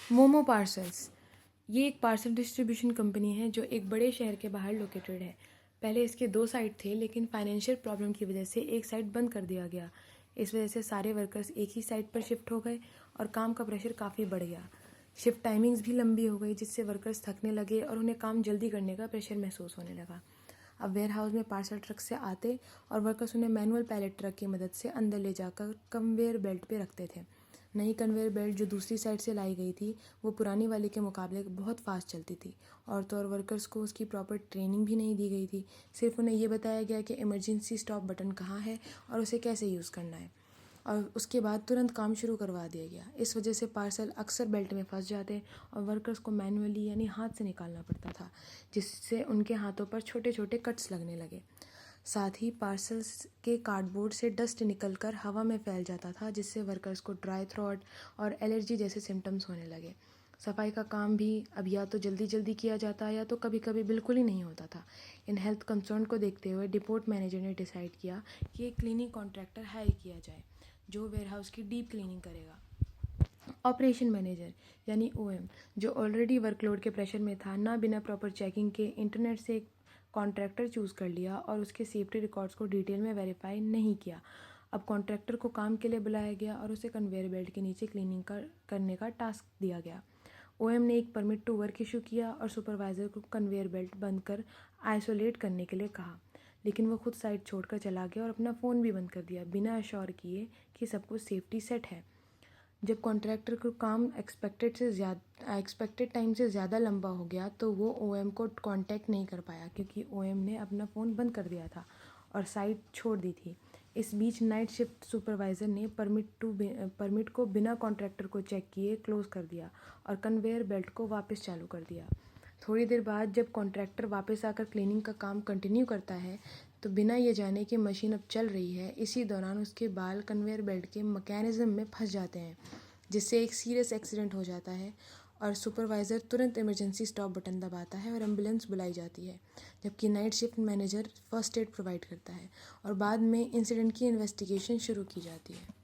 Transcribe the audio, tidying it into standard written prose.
Momo parcels. ये एक parcel distribution company है जो एक बड़े शहर के बाहर लोकेटेड है। पहले इसके 2 साइट थे, लेकिन फाइनेंशियल प्रॉब्लम की वजह से एक साइट बंद कर दिया गया। इस वजह से सारे वर्कर्स एक ही साइट पर शिफ्ट हो गए और काम का प्रेशर काफ़ी बढ़ गया। शिफ्ट टाइमिंग्स भी लंबी हो गई, जिससे वर्कर्स थकने लगे और उन्हें काम जल्दी करने का प्रेशर महसूस होने लगा। अब वेयर हाउस में पार्सल ट्रक से आते और वर्कर्स उन्हें मैनुअल पैलेट ट्रक की मदद से अंदर ले जाकर कन्वेयर बेल्ट पे रखते थे। नई कन्वेयर बेल्ट जो दूसरी साइड से लाई गई थी, वो पुरानी वाली के मुकाबले बहुत फास्ट चलती थी। और तो और वर्कर्स को उसकी प्रॉपर ट्रेनिंग भी नहीं दी गई थी। सिर्फ उन्हें ये बताया गया कि इमरजेंसी स्टॉप बटन कहाँ है और उसे कैसे यूज़ करना है, और उसके बाद तुरंत काम शुरू करवा दिया गया। इस वजह से पार्सल अक्सर बेल्ट में फंस जाते और वर्कर्स को मैनुअली यानी हाथ से निकालना पड़ता था, जिससे उनके हाथों पर छोटे छोटे कट्स लगने लगे। साथ ही पार्सल्स के कार्डबोर्ड से डस्ट निकलकर हवा में फैल जाता था, जिससे वर्कर्स को ड्राई थ्रोट और एलर्जी जैसे सिम्टम्स होने लगे। सफाई का काम भी अब या तो जल्दी जल्दी किया जाता या तो कभी कभी बिल्कुल ही नहीं होता था। इन हेल्थ कंसर्न को देखते हुए डिपोट मैनेजर ने डिसाइड किया कि एक क्लीनिंग कॉन्ट्रैक्टर हायर किया जाए जो वेयरहाउस की डीप क्लीनिंग करेगा। ऑपरेशन मैनेजर यानी ओएम, जो ऑलरेडी वर्कलोड के प्रेशर में था, ना बिना प्रॉपर चेकिंग के इंटरनेट से एक कॉन्ट्रैक्टर चूज़ कर लिया और उसके सेफ्टी रिकॉर्ड्स को डिटेल में वेरीफाई नहीं किया। अब कॉन्ट्रैक्टर को काम के लिए बुलाया गया और उसे कन्वेयर बेल्ट के नीचे क्लीनिंग करने का टास्क दिया गया। ओएम ने एक परमिट टू वर्क इशू किया और सुपरवाइज़र को कन्वेयर बेल्ट बंद कर आइसोलेट करने के लिए कहा, लेकिन वो खुद साइट छोड़कर चला गया और अपना फ़ोन भी बंद कर दिया, बिना अश्योर किए कि सब कुछ सेफ्टी सेट है। जब कॉन्ट्रैक्टर को काम एक्सपेक्टेड टाइम से ज़्यादा लंबा हो गया, तो वो ओएम को कांटेक्ट नहीं कर पाया, क्योंकि ओएम ने अपना फ़ोन बंद कर दिया था और साइट छोड़ दी थी। इस बीच नाइट शिफ्ट सुपरवाइज़र ने परमिट को बिना कॉन्ट्रैक्टर को चेक किए क्लोज़ कर दिया और कन्वेयर बेल्ट को वापस चालू कर दिया। थोड़ी देर बाद जब कॉन्ट्रैक्टर वापस आकर क्लीनिंग का काम कंटिन्यू करता है, तो बिना ये जाने कि मशीन अब चल रही है, इसी दौरान उसके बाल कन्वेयर बेल्ट के मैकेनिज्म में फंस जाते हैं, जिससे एक सीरियस एक्सीडेंट हो जाता है और सुपरवाइज़र तुरंत इमरजेंसी स्टॉप बटन दबाता है और एम्बुलेंस बुलाई जाती है, जबकि night shift manager first aid provide करता है और बाद में इंसिडेंट की इन्वेस्टिगेशन शुरू की जाती है।